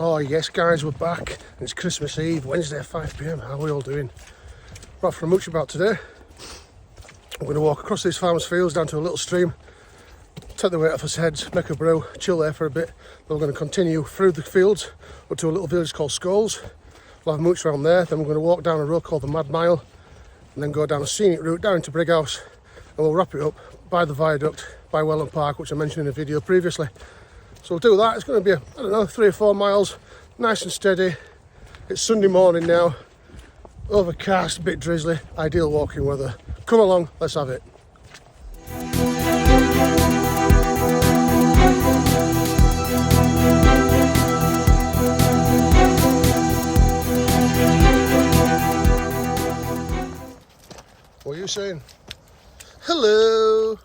Oh yes guys, we're back. It's Christmas Eve, Wednesday 5 PM. How are we all doing? We're off for a mooch about today. I'm going to walk across these farmers' fields down to a little stream, take the weight off his heads, make a brew, chill there for a bit. Then we're going to continue through the fields up to a little village called Scholes. We'll have a mooch around there. Then we're going to walk down a road called the Mad Mile and then go down a scenic route down into Brighouse, and we'll wrap it up by the viaduct by Welland Park, which I mentioned in a video previously. So we'll do that. It's going to be, I don't know, 3 or 4 miles, nice and steady. It's Sunday morning now, overcast, a bit drizzly, ideal walking weather. Come along, let's have it. What are you saying? Hello!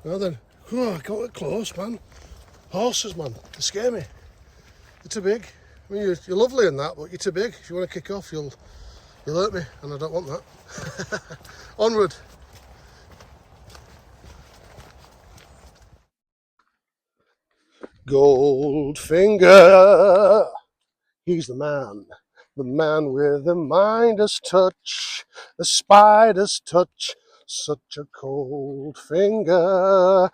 Well then, oh, I got it close, man. Horses, man, they scare me. They're too big. I mean, you're lovely and that, but you're too big. If you want to kick off, you'll hurt me, and I don't want that. Onward. Goldfinger, he's the man with the Midas touch, the spider's touch, such a cold finger.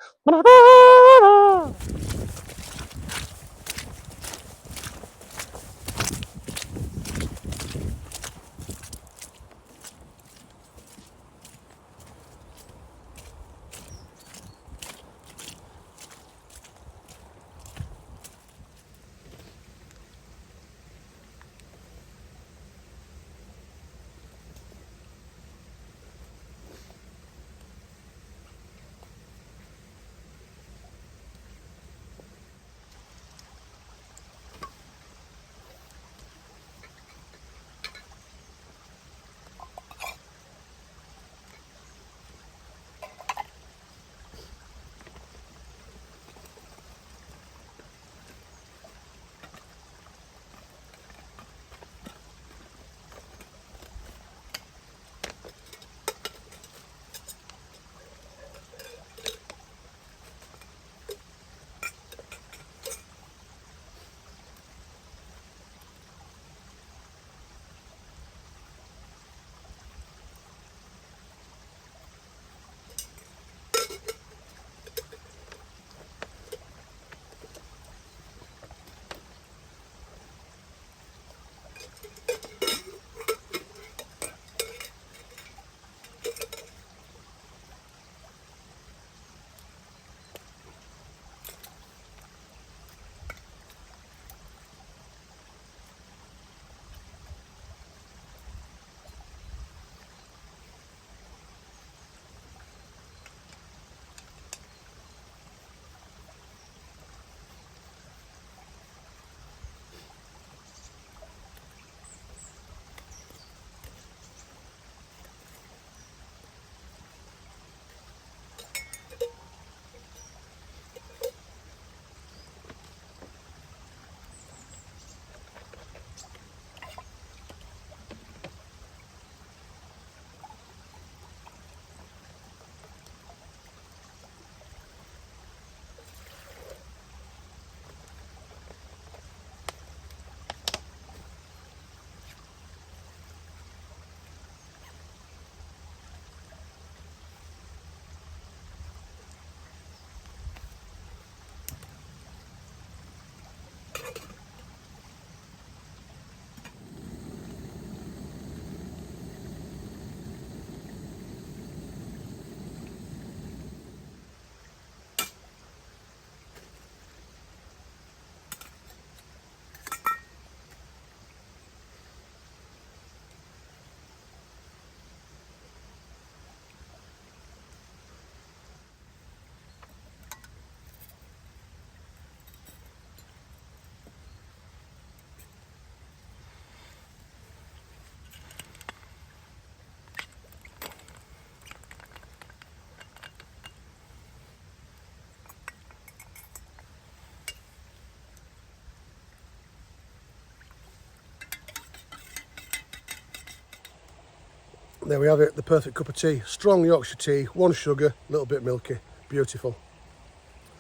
There we have it, the perfect cup of tea. Strong Yorkshire tea, 1 sugar, a little bit milky, beautiful.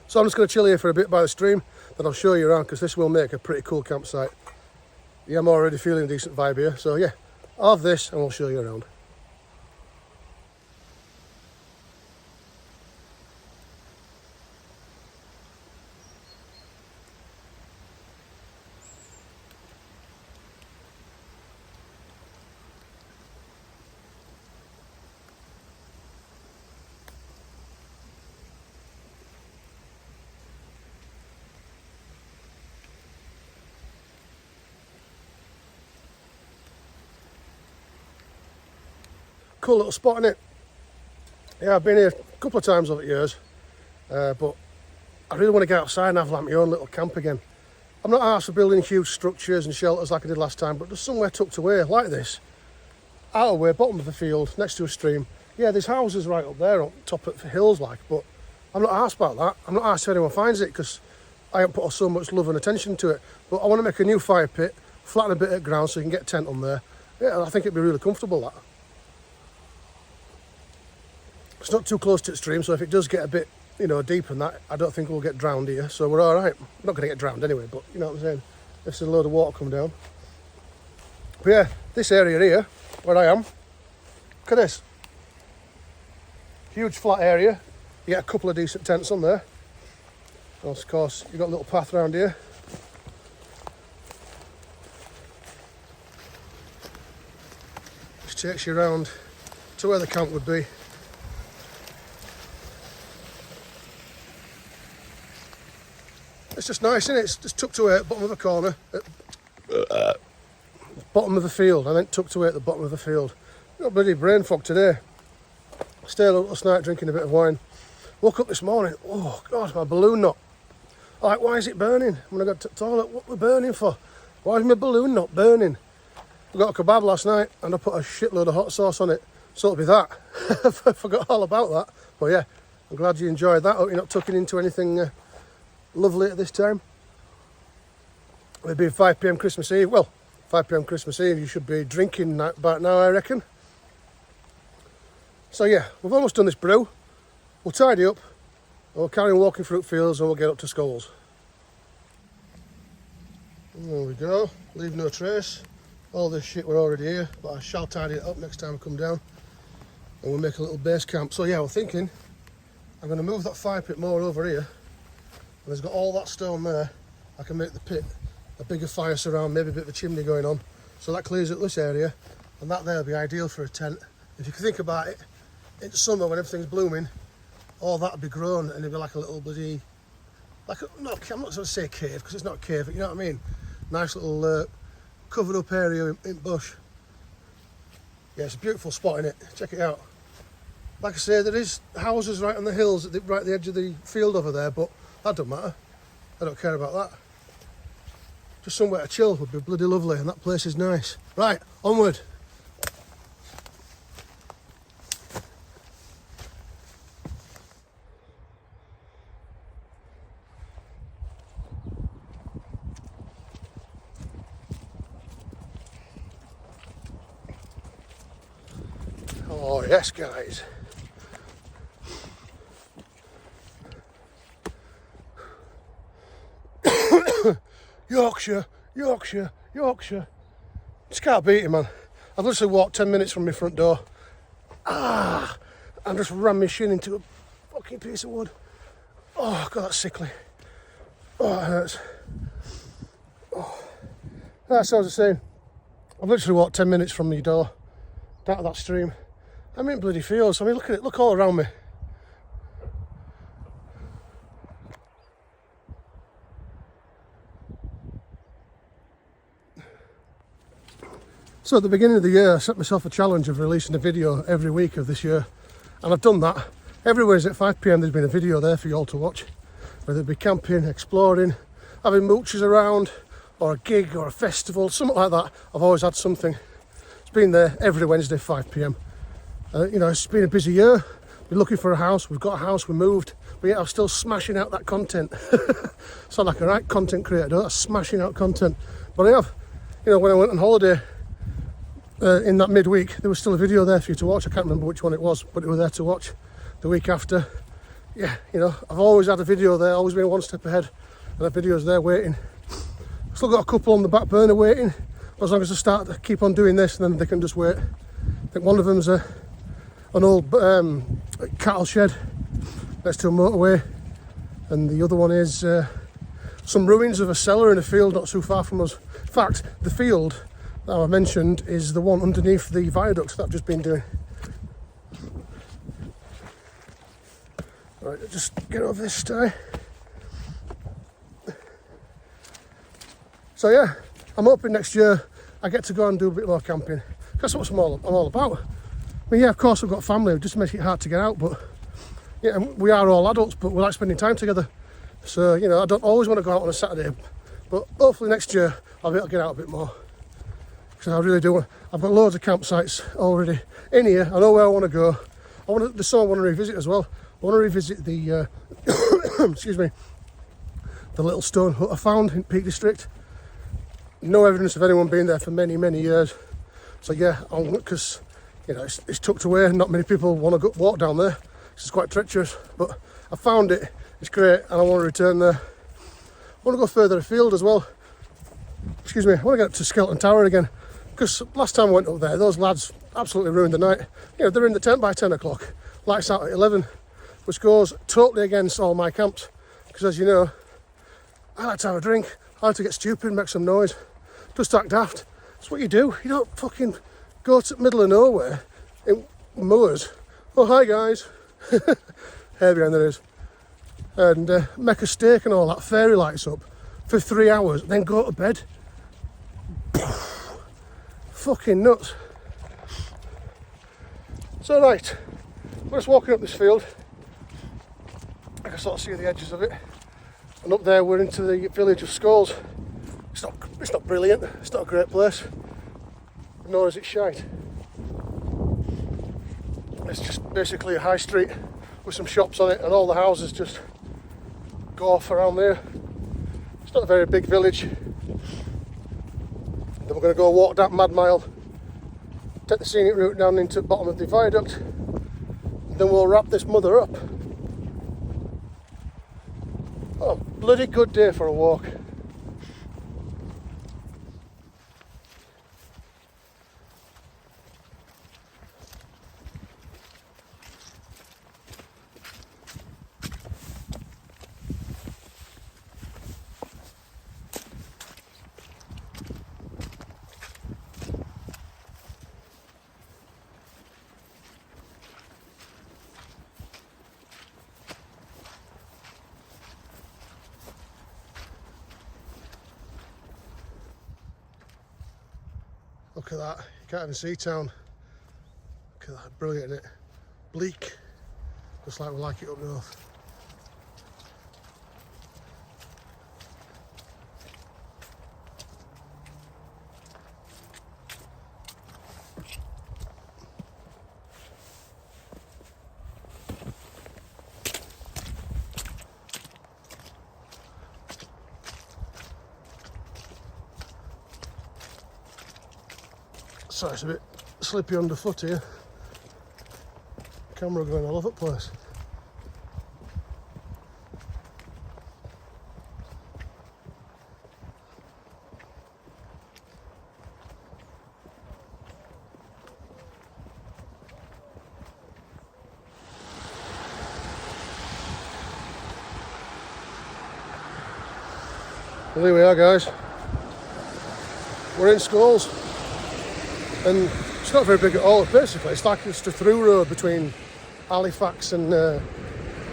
So I'm just going to chill here for a bit by the stream, then I'll show you around, because this will make a pretty cool campsite. Yeah, I'm already feeling a decent vibe here, so yeah, I'll have this and we'll show you around. Cool little spot, innit? Yeah, I've been here a couple of times over the years, but I really want to get outside and have like my own little camp again. I'm not asked for building huge structures and shelters like I did last time, but just somewhere tucked away like this, out of the way, bottom of the field, next to a stream. Yeah, there's houses right up there on top of the hills, like, but I'm not asked about that. I'm not asked if anyone finds it, because I haven't put so much love and attention to it. But I want to make a new fire pit, flatten a bit of ground so you can get a tent on there. Yeah, I think it'd be really comfortable, that. It's not too close to the stream, so if it does get a bit, you know, deep and that, I don't think we'll get drowned here, so we're all right. I'm not going to get drowned anyway, but you know what I'm saying? If there's a load of water come down. But yeah, this area here, where I am, look at this. Huge flat area. You get a couple of decent tents on there. Of course, you've got a little path around here. Which takes you around to where the camp would be. It's just nice, isn't it? It's just tucked away at the bottom of the corner. Bottom of the field. I meant tucked away at the bottom of the field. Got bloody brain fog today. Stayed up last night drinking a bit of wine. Woke up this morning. Oh, God, my balloon knot. Like, why is it burning? When I got to the toilet, what we're burning for? Why is my balloon not burning? I got a kebab last night and I put a shitload of hot sauce on it. So it'll be that. I forgot all about that. But yeah, I'm glad you enjoyed that. Hope you're not tucking into anything lovely at this time. It'll be 5 PM Christmas Eve. Well, 5 PM Christmas Eve, you should be drinking about now, I reckon. So yeah, we've almost done this brew. We'll tidy up, we'll carry on walking through fields and we'll get up to Skulls. There we go, leave no trace. All this shit, we're already here, but I shall tidy it up next time I come down. And we'll make a little base camp. So yeah, we're thinking, I'm going to move that fire pit more over here. And there's got all that stone there. I can make the pit a bigger fire surround, maybe a bit of a chimney going on. So that clears up this area, and that there will be ideal for a tent. If you can think about it, in summer when everything's blooming, all that would be grown and it'd be like a little bloody, like a, no, I'm not going to say cave because it's not a cave, but you know what I mean? Nice little covered up area in bush. Yeah, it's a beautiful spot, innit? Check it out. Like I say, there is houses right on the hills, right at the edge of the field over there, but that don't matter. I don't care about that. Just somewhere to chill would be bloody lovely, and that place is nice. Right, onward. Oh yes, guys. Yorkshire, Yorkshire, Yorkshire. Just can't beat it, man. I've literally walked 10 minutes from my front door. And just rammed my shin into a fucking piece of wood. Oh, God, that's sickly. Oh, it hurts. Oh. That's what I was saying. I've literally walked 10 minutes from my door, down to that stream. I'm in bloody fields. I mean, look at it. Look all around me. So at the beginning of the year, I set myself a challenge of releasing a video every week of this year. And I've done that. Every Wednesday at 5 PM there's been a video there for you all to watch. Whether it be camping, exploring, having mooches around, or a gig or a festival, something like that. I've always had something. It's been there every Wednesday, 5 PM. You know, it's been a busy year. We're looking for a house. We've got a house, we moved. But yet I'm still smashing out that content. Sound like a right content creator, don't I? Smashing out content. But I have. You know, when I went on holiday, in that midweek, there was still a video there for you to watch. I can't remember which one it was, but it was there to watch. The week after, yeah, you know, I've always had a video there, always been one step ahead, and the video's there waiting. Still got a couple on the back burner waiting. As long as I start to keep on doing this, then they can just wait. I think one of them's an old cattle shed next to a motorway, and the other one is some ruins of a cellar in a field not too far from us. In fact, the field that I mentioned is the one underneath the viaduct that I've just been doing. Right, just get over this tie. So yeah, I'm hoping next year I get to go and do a bit more camping. That's what I'm all about. I mean, yeah, of course I've got family, it just makes it hard to get out, but yeah, we are all adults, but we like spending time together. So, you know, I don't always want to go out on a Saturday, but hopefully next year I'll be able to get out a bit more. Because I really do. I've got loads of campsites already in here. I know where I want to go. There's some I want to revisit as well. I want to revisit the, excuse me, the little stone hut I found in Peak District. No evidence of anyone being there for many, many years. So yeah, because you know it's tucked away and not many people want to walk down there. It's quite treacherous, but I found it. It's great, and I want to return there. I want to go further afield as well. Excuse me, I want to get up to Skelton Tower again, because last time I went up there, those lads absolutely ruined the night. You know, they're in the tent by 10 o'clock, lights out at 11, which goes totally against all my camps. Because as you know, I like to have a drink, I like to get stupid, make some noise, just act daft. That's what you do. You don't fucking go to the middle of nowhere in moors. Oh, hi guys. Hair behind the ears. And make a steak and all that, fairy lights up for 3 hours, then go to bed. Fucking nuts. So right, we're just walking up this field. I can sort of see the edges of it. And up there we're into the village of Skulls. It's not brilliant, it's not a great place, nor is it shite. It's just basically a high street with some shops on it, and all the houses just go off around there. It's not a very big village. Then we're going to go walk that mad mile, take the scenic route down into the bottom of the viaduct, then we'll wrap this mother up. Oh, bloody good day for a walk. Look at that, you can't even see town. Look at that, brilliant, isn't it? Bleak, just like we like it up north. So it's a bit slippy underfoot here. Camera going all over the place. Well, here we are, guys. We're in Skulls. And it's not very big at all, basically. It's like just a through road between Halifax and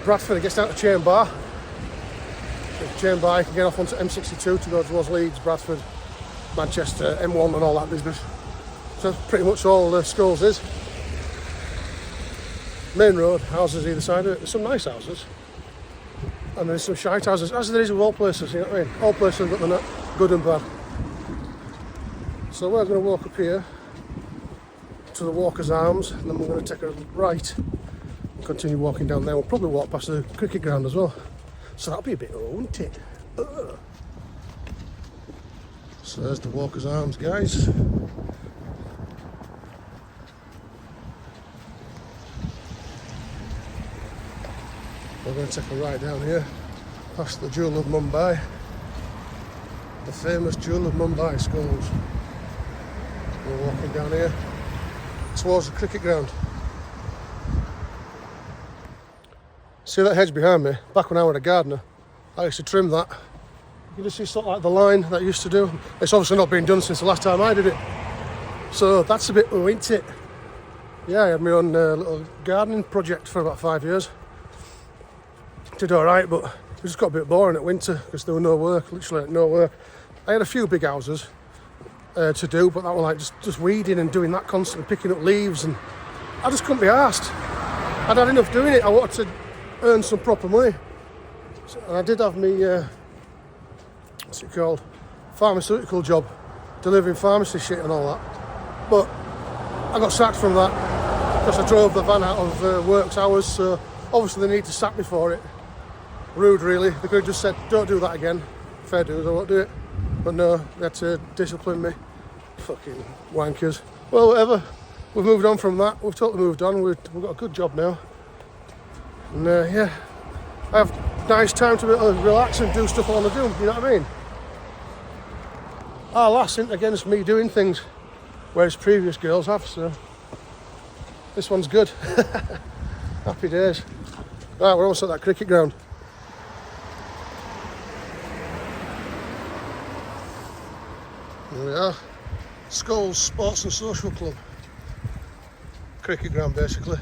Bradford. It gets down to Chain Bar. So Chain Bar, you can get off onto M62 to go towards Leeds, Bradford, Manchester, M1 and all that business. So that's pretty much all Skulls is. Main road, houses either side of it. There's some nice houses. And there's some shite houses, as there is with all places, you know what I mean? All places have got the good and bad. So we're going to walk up here to the Walker's Arms, and then we're going to take a right and continue walking down there. We'll probably walk past the cricket ground as well, so that'll be a bit old, won't it? So there's the Walker's Arms, guys. We're going to take a ride down here, past the Jewel of Mumbai, the famous Jewel of Mumbai skulls. We're walking down here towards the cricket ground. See that hedge behind me? Back when I was a gardener, I used to trim that. You can just see sort of like the line that I used to do. It's obviously not been done since the last time I did it. So that's a bit low, isn't it? Yeah, I had my own little gardening project for about 5 years. Did alright, but it just got a bit boring at winter because there was no work, literally no work. I had a few big houses to do, but that were like just weeding and doing that constantly, picking up leaves, and I just couldn't be arsed. I'd had enough doing it. I wanted to earn some proper money. And I did have me, what's it called, pharmaceutical job, delivering pharmacy shit and all that. But I got sacked from that because I drove the van out of works hours, so obviously they need to sack me for it. Rude, really. They could have just said, don't do that again. Fair dues, I won't do it. But no, they had to discipline me. Fucking wankers. Well, whatever. We've moved on from that. We've totally moved on. We've got a good job now. And yeah, I have nice time to be able to relax and do stuff I want to do. You know what I mean? Our lass isn't against me doing things, whereas previous girls have, so this one's good. Happy days. Right, we're almost at that cricket ground. Here we are. Skulls Sports and Social Club. Cricket ground, basically.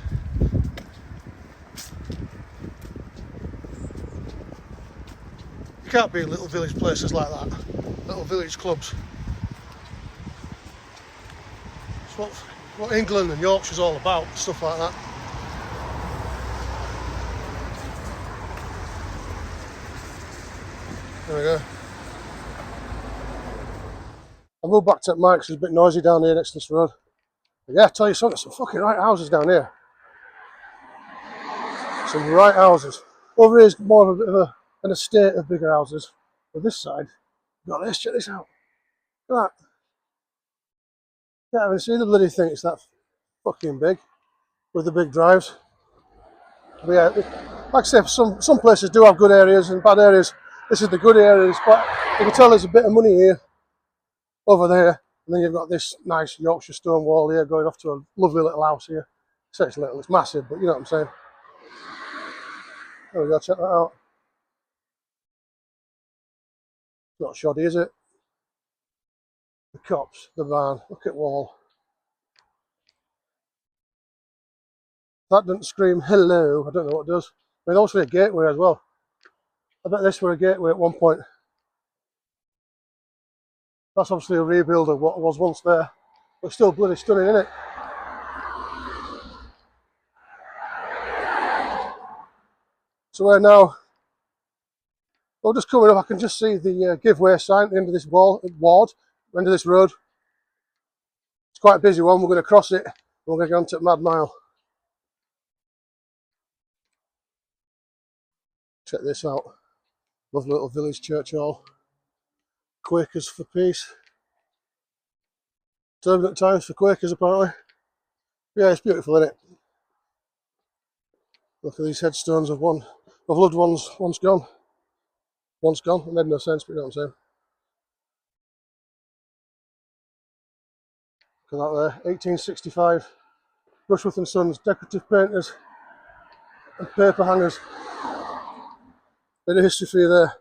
You can't be little village places like that. Little village clubs. It's what England and Yorkshire's all about, stuff like that. There we go. I moved back to Mike's, it's a bit noisy down here next to this road. But yeah, I tell you something, some fucking right houses down here. Some right houses. Over here is more of a bit of an estate of bigger houses. But this side, got this, check this out. Look at that. Can't even see the bloody thing, it's that fucking big. With the big drives. But yeah, like I say, some places do have good areas and bad areas. This is the good area, you can tell there's a bit of money here. Over there, and then you've got this nice Yorkshire stone wall here going off to a lovely little house here. So it's little, it's massive, but you know what I'm saying. There we go, check that out. It's not shoddy, is it? The cops, the barn, look at wall. That doesn't scream hello, I don't know what does. I mean, also a gateway as well. I bet this were a gateway at one point. That's obviously a rebuild of what was once there, but still bloody stunning, isn't it? So we're now, well, just coming up, I can just see the giveaway sign at the end of this ward, end of this road. It's quite a busy one, we're going to cross it, and we're going to go on to Mad Mile. Check this out, lovely little village church hall. Quakers for peace. Turbulent times for Quakers, apparently. Yeah, it's beautiful, isn't it? Look at these headstones of loved ones, once gone. Once gone, it made no sense, but you know what I'm saying. Look at that there, 1865. Rushworth and Sons, decorative painters and paper hangers. Bit of history for you there.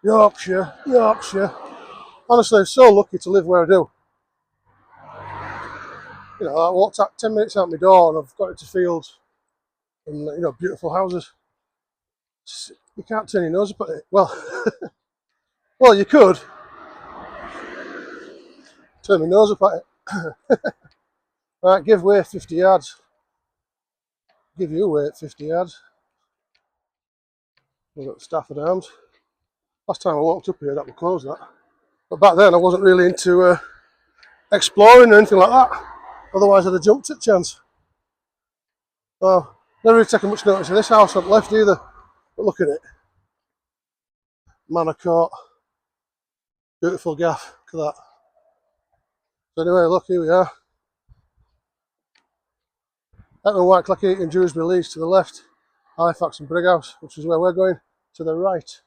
Yorkshire, Yorkshire. Honestly, I'm so lucky to live where I do. You know, I walked out 10 minutes out my door and I've got into fields and, you know, beautiful houses. You can't turn your nose up at it. Well, well, you could. Turn my nose up at it. Right, give way 50 yards. Give you away at 50 yards. We've got Stafford Arms. Last time I walked up here, that would close that. But back then I wasn't really into exploring or anything like that. Otherwise I'd have jumped at chance. Oh, never really taken much notice of this house on the left either. But look at it. Manor Court. Beautiful gaff. Look at that. So anyway, look, here we are. Hetland White Clack Eating Dewsbury Leeds to the left. Halifax and Brighouse, which is where we're going, to the right.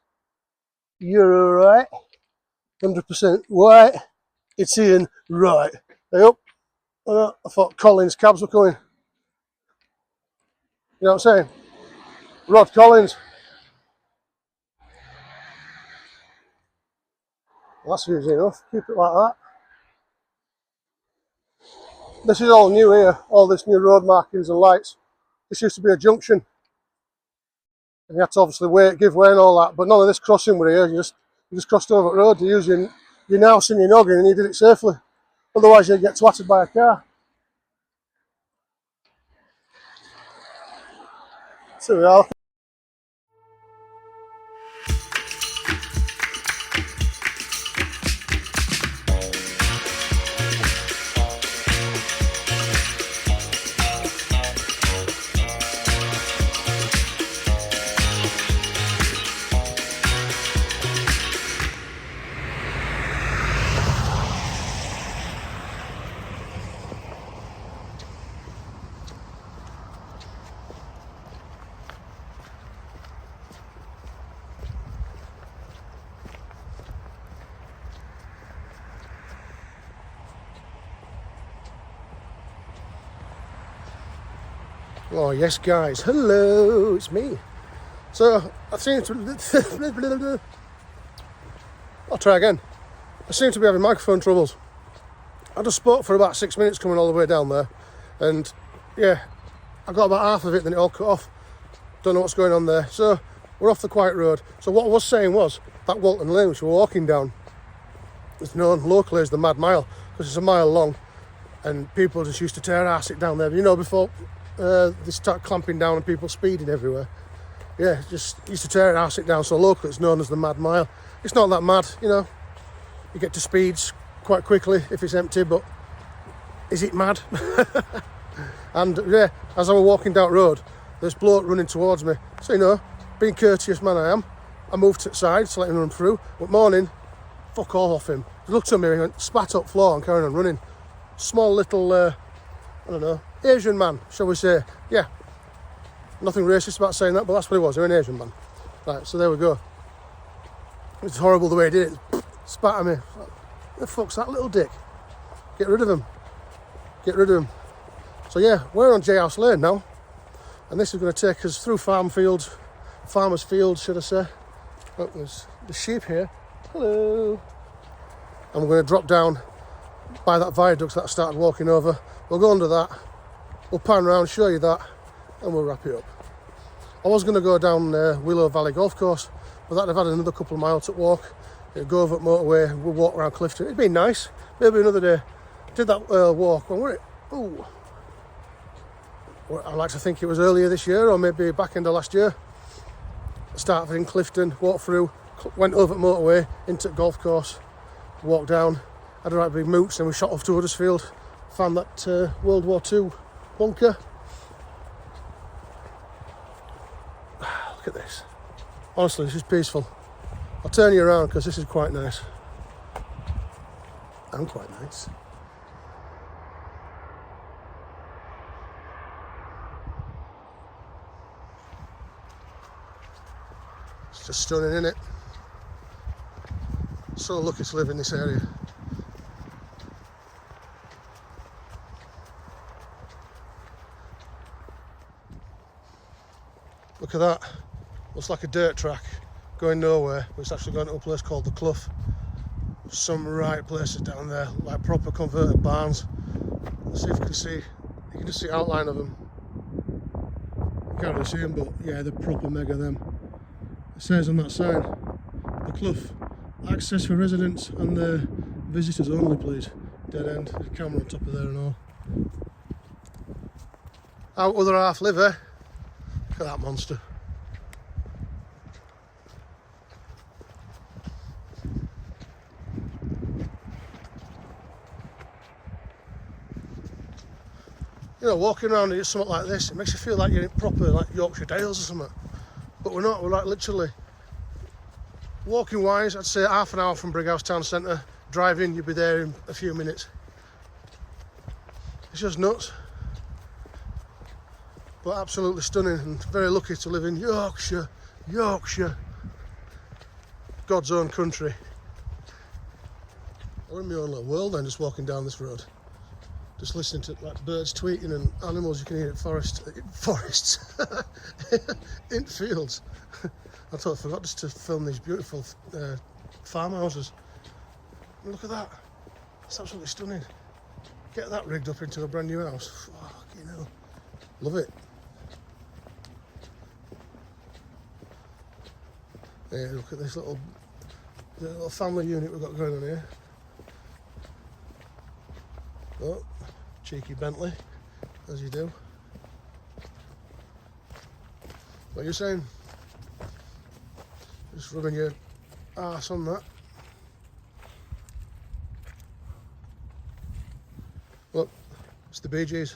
You're right. 100% right. It's Ian right. Hey up. I thought Collins cabs were coming. You know what I'm saying? Rod Collins. Well, that's easy enough. Keep it like that. This is all new here. All this new road markings and lights. This used to be a junction. And you had to obviously wait, give way and all that. But none of this crossing were here. You just crossed over the road. You use your nous and your noggin and you did it safely. Otherwise you'd get twatted by a car. So we are. Oh yes guys, hello, it's me. So I seem to I'll try again. I seem to be having microphone troubles. I just spoke for about 6 minutes coming all the way down there, and yeah, I got about half of it, then it all cut off. Don't know what's going on there. So we're off the quiet road. So what I was saying was that Walton Lane which we're walking down is known locally as the Mad Mile, because it's a mile long and people just used to tear arse it down there, you know, before they start clamping down and people speeding everywhere. Yeah, just used to tear arse it down. So locally it's known as the Mad Mile. It's not that mad, you know, you get to speeds quite quickly if it's empty, but is it mad? And yeah, as I was walking down the road, this bloke running towards me. So, you know, being courteous man I am, I moved to the side to let him run through. But morning, fuck all off him. He looked at me and went, spat up floor and carried on running. Small little, I don't know, Asian man, shall we say. Yeah, nothing racist about saying that, but that's what he was, he was an Asian man. Right, so there we go. It's horrible the way he did it. Spat at me. The fuck's that little dick? Get rid of him. Get rid of him. So yeah, we're on J House Lane now. And this is going to take us through farmers' fields, should I say. Oh, there's the sheep here. Hello. And we're going to drop down by that viaduct that I started walking over. We'll go under that. We'll pan around, show you that, and we'll wrap it up. I was going to go down Willow Valley Golf Course, but that'd have had another couple of miles to walk. It'd go over at motorway, we'll walk around Clifton. It'd be nice. Maybe another day. Did that walk, when were it? Ooh. I like to think it was earlier this year, or maybe back end of last year. Started in Clifton, walked through, went over at motorway, into the golf course, walked down, had a right big mooch, then we shot off to Huddersfield, found that World War II bunker. Look at this. Honestly, this is peaceful. I'll turn you around because this is quite nice. And quite nice. It's just stunning, isn't it? So lucky to live in this area. Look at that. Looks like a dirt track going nowhere, but it's actually going to a place called the Clough. Some right places down there, like proper converted barns. Let's see if you can see. You can just see outline of them. You can't really see them, but yeah, they're proper mega them. It says on that sign, the Clough, access for residents and the visitors only, please. Dead end. There's a camera on top of there and all. Our other half live, eh? Look at that monster. You know, walking around in something like this, it makes you feel like you're in proper, like Yorkshire Dales or something. But we're not, we're like literally, walking wise, I'd say half an hour from Brighouse Town Centre. Driving, you'll be there in a few minutes. It's just nuts. but absolutely stunning, and very lucky to live in Yorkshire, God's own country. I'm in my own little world then, just walking down this road, just listening to like birds tweeting and animals you can hear at forests, in fields. I totally forgot just to film these beautiful farmhouses. Look at that, it's absolutely stunning. Get that rigged up into a brand new house. Fucking hell. Love it. Yeah, look at this little family unit we've got going on here. Oh, cheeky Bentley, as you do. What are you saying? Just rubbing your arse on that. Look, it's the Bee Gees.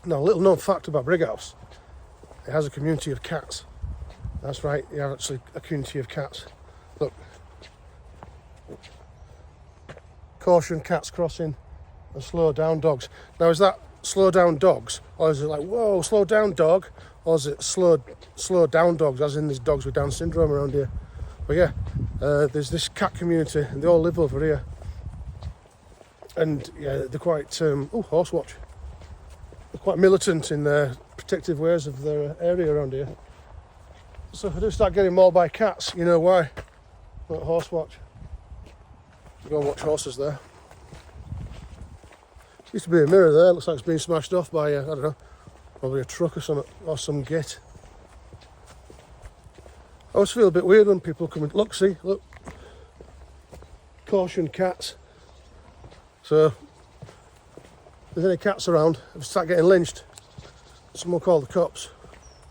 Now, a little known fact about Brighouse. It has a community of cats. That's right, you have actually a community of cats. Look. Caution, cats crossing, and slow down dogs. Now, is that slow down dogs, or is it like, whoa, slow down dog, or is it slow down dogs, as in there's dogs with Down syndrome around here? But yeah, there's this cat community, and they all live over here. And yeah, they're quite, horse watch. They're quite militant in their protective ways of their area around here. So if I do start getting mauled by cats, you know why. Like horse watch. Go and watch horses there. Used to be a mirror there, looks like it's been smashed off by, I don't know, probably a truck or something, or some git. I always feel a bit weird when people come in. Look, see, look. Caution, cats. So, if there's any cats around, if I start getting lynched, someone call the cops.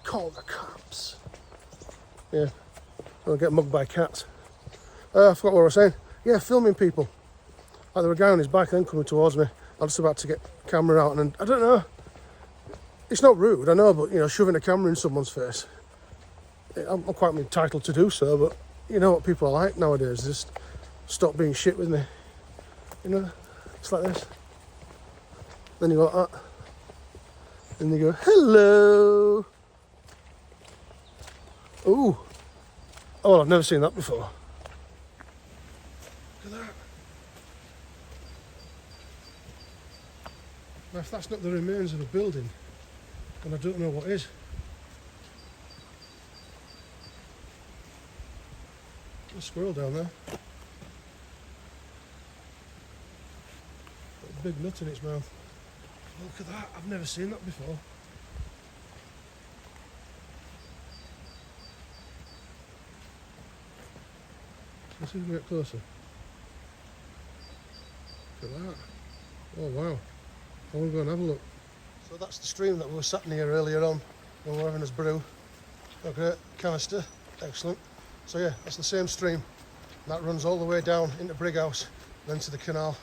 Call the cops. Yeah, I'll get mugged by cats. I forgot what I was saying. Yeah, filming people. Like there was a guy on his bike then coming towards me. I was about to get the camera out, and I don't know. It's not rude, I know, but you know, shoving a camera in someone's face. I'm quite entitled to do so, but you know what people are like nowadays. Just stop being shit with me. You know, it's like this. Then you go like that. And you go, hello. Ooh. Oh, I've never seen that before. Look at that. Now, if that's not the remains of a building, then I don't know what is. There's a squirrel down there. Got a big nut in its mouth. Look at that, I've never seen that before. Let's see if we get closer. Look at that. Oh wow. I want to go and have a look. So that's the stream that we were sat near earlier on when we were having us brew. Okay, canister, excellent. So yeah, that's the same stream. That runs all the way down into Brighouse, then to the canal.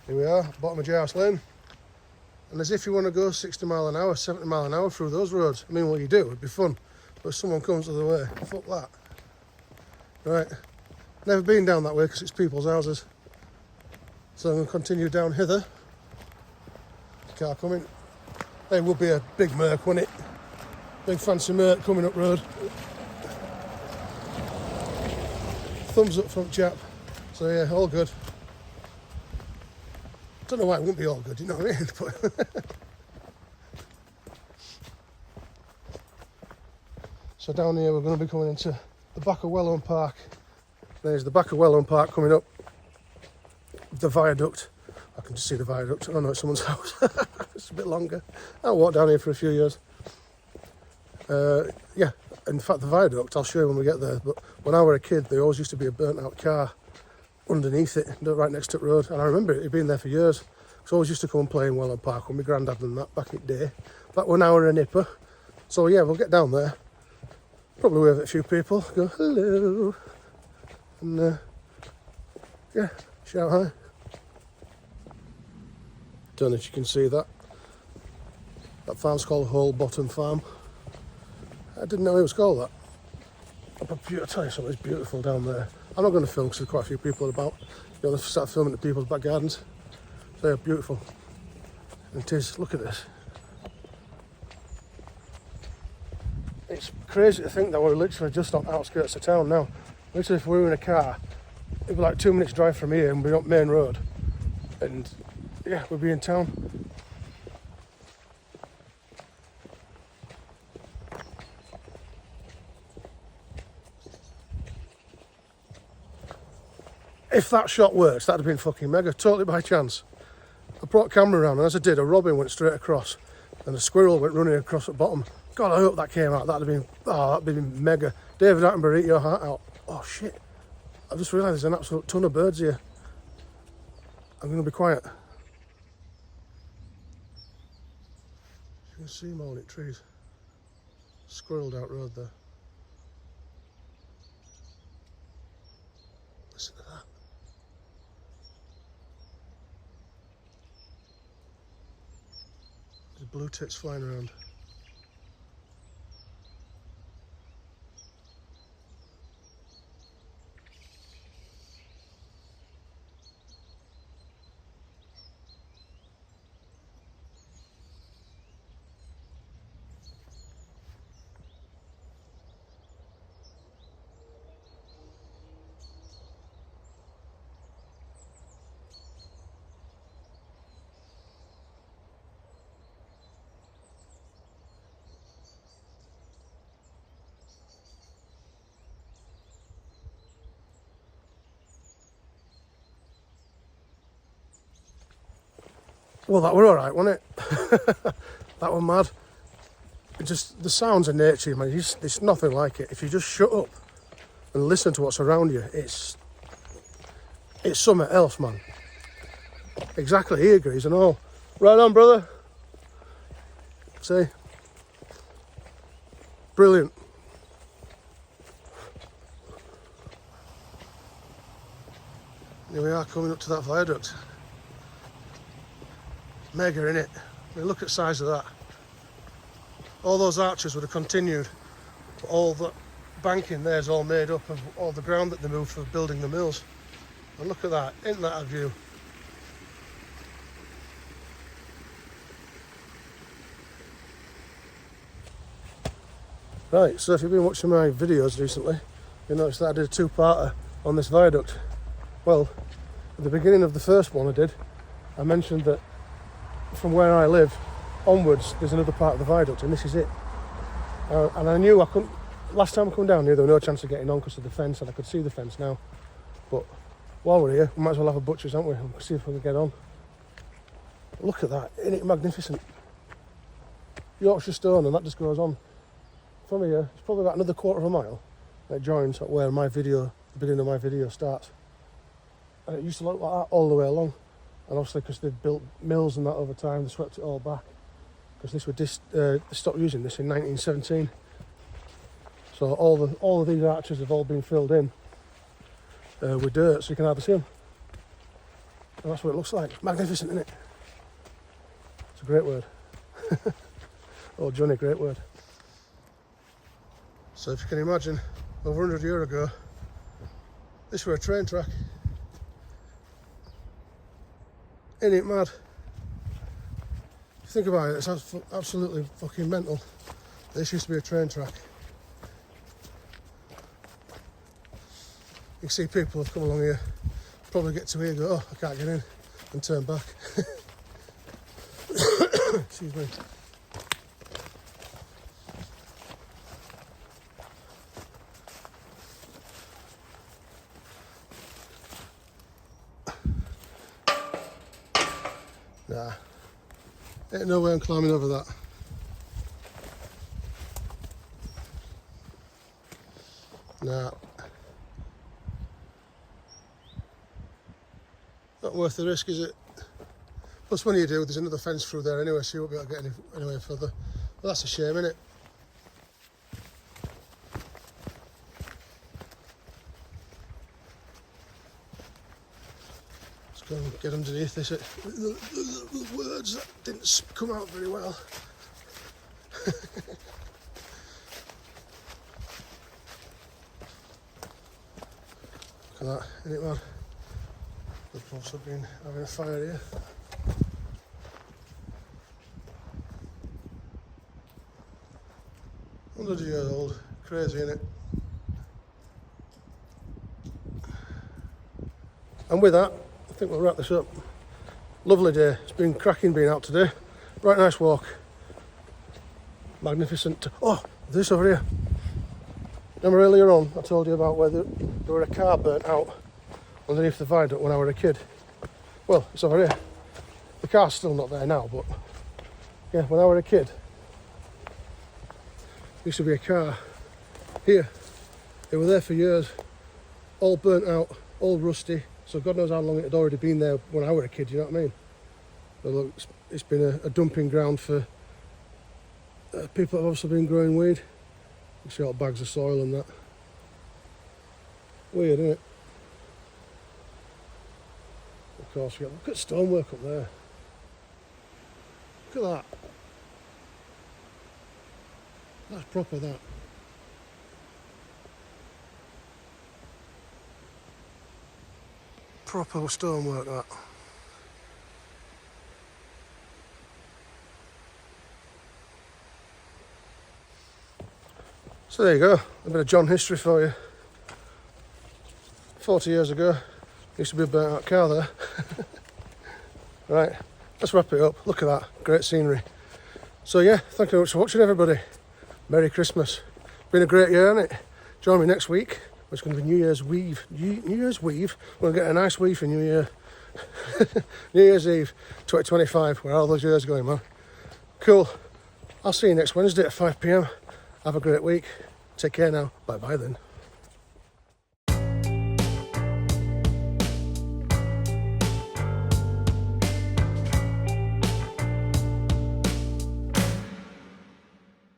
Here we are, bottom of J-House Lane. And as if you want to go 60 mile an hour, 70 mile an hour through those roads. I mean, what you do, it'd be fun. But if someone comes the other way, fuck that. Right, never been down that way because it's people's houses. So I'm going to continue down hither. Car coming. There would be a big Merc, wouldn't it? Big fancy Merc coming up road. Thumbs up front chap. So yeah, all good. Don't know why it wouldn't be all good, you know what I mean? But so down here we're going to be coming into the back of Wellhome Park. There's the back of Wellhome Park coming up. The viaduct. I can just see the viaduct. Oh no, it's someone's house. It's a bit longer. I'll walk down here for a few years. Yeah, in fact the viaduct, I'll show you when we get there. But when I was a kid, there always used to be a burnt out car underneath it, right next to the road, and I remember it being there for years. So I always used to come and play in Wellhome Park with my granddad and that back in the day. Back when I was a nipper. So yeah, we'll get down there. Probably wave at a few people, go hello, and yeah, shout hi. Don't know if you can see that. That farm's called Hole Bottom Farm. I didn't know it was called that. But I'll tell you something, it's beautiful down there. I'm not going to film because there's quite a few people about. You know, let's start filming at people's back gardens. So yeah, beautiful. And it is, look at this. It's crazy to think that we're literally just on the outskirts of town now. Literally, if we were in a car, it'd be like 2 minutes drive from here and we're on main road. And yeah, we'd be in town. If that shot works, that'd have been fucking mega, totally by chance. I brought a camera around, and as I did, a robin went straight across, and a squirrel went running across the bottom. God, I hope that came out. That'd have been mega. David Attenborough, eat your heart out. Oh shit! I just realised there's an absolute ton of birds here. I'm going to be quiet. You can see them all in trees. Squirreled out road there. Listen to that. There's blue tits flying around. Well, that were alright, wasn't it? That were mad. Just the sounds of nature, man, there's nothing like it. If you just shut up and listen to what's around you, it's something else, man. Exactly, he agrees and all. Right on, brother. See? Brilliant. Here we are coming up to that viaduct. Mega, innit? I mean, look at the size of that. All those arches would have continued, but all the banking there is all made up of all the ground that they moved for building the mills. And look at that, isn't that a view? Right, so if you've been watching my videos recently, you'll notice that I did a two-parter on this viaduct. Well, at the beginning of the first one I did, I mentioned that from where I live onwards there's another part of the viaduct, and this is it. And I knew I couldn't, last time I come down here there was no chance of getting on because of the fence, and I could see the fence now. But while we're here, we might as well have a butcher's, haven't we? And see if we can get on. Look at that, isn't it magnificent? Yorkshire Stone, and that just goes on. From here, it's probably about another quarter of a mile. It joins at where my video, the beginning of my video starts. And it used to look like that all the way along. And obviously, because they've built mills and that over time, they swept it all back. Because this was they stopped using this in 1917. So all of these arches have all been filled in with dirt, so you can hardly see them. And that's what it looks like. Magnificent, isn't it? It's a great word. Oh, Johnny, great word. So if you can imagine, over 100 years ago, this were a train track. Ain't it mad? If you think about it, it's absolutely fucking mental. This used to be a train track. You can see people have come along here, probably get to here and go, oh, I can't get in, and turn back. Excuse me. Nah, ain't no way I'm climbing over that. Nah. Not worth the risk, is it? Plus when you do, there's another fence through there anyway, so you won't be able to get anywhere further. Well, that's a shame, isn't it? Let's go and get underneath this. The words that didn't come out very well. Look at that, isn't it mad? We've also been having a fire here. Hundreds of years old, crazy innit? And with that, I think we'll wrap this up. Lovely day, it's been cracking being out today. Right nice walk. Magnificent. Oh, this over here. Remember earlier on I told you about where there were a car burnt out underneath the viaduct when I was a kid? Well, it's over here. The car's still not there now, but yeah, when I was a kid, there used to be a car here. They were there for years, all burnt out, all rusty, so God knows how long it had already been there when I was a kid, you know what I mean? But look, it's been a dumping ground for people that have also been growing weed. You see all bags of soil and that. Weird, isn't it? Of course, look at stonework up there. Look at that. That's proper, that. Proper stonework, that. So there you go, a bit of John history for you. 40 years ago, used to be a burnt out car there. Right, let's wrap it up. Look at that, great scenery. So yeah, thank you very much for watching, everybody. Merry Christmas. Been a great year, hasn't it? Join me next week. It's going to be New Year's Weave. New Year's Weave? We'll get a nice weave for New Year. New Year's Eve 2025. Where are all those years going, man? Cool. I'll see you next Wednesday at 5 PM. Have a great week. Take care now. Bye-bye then.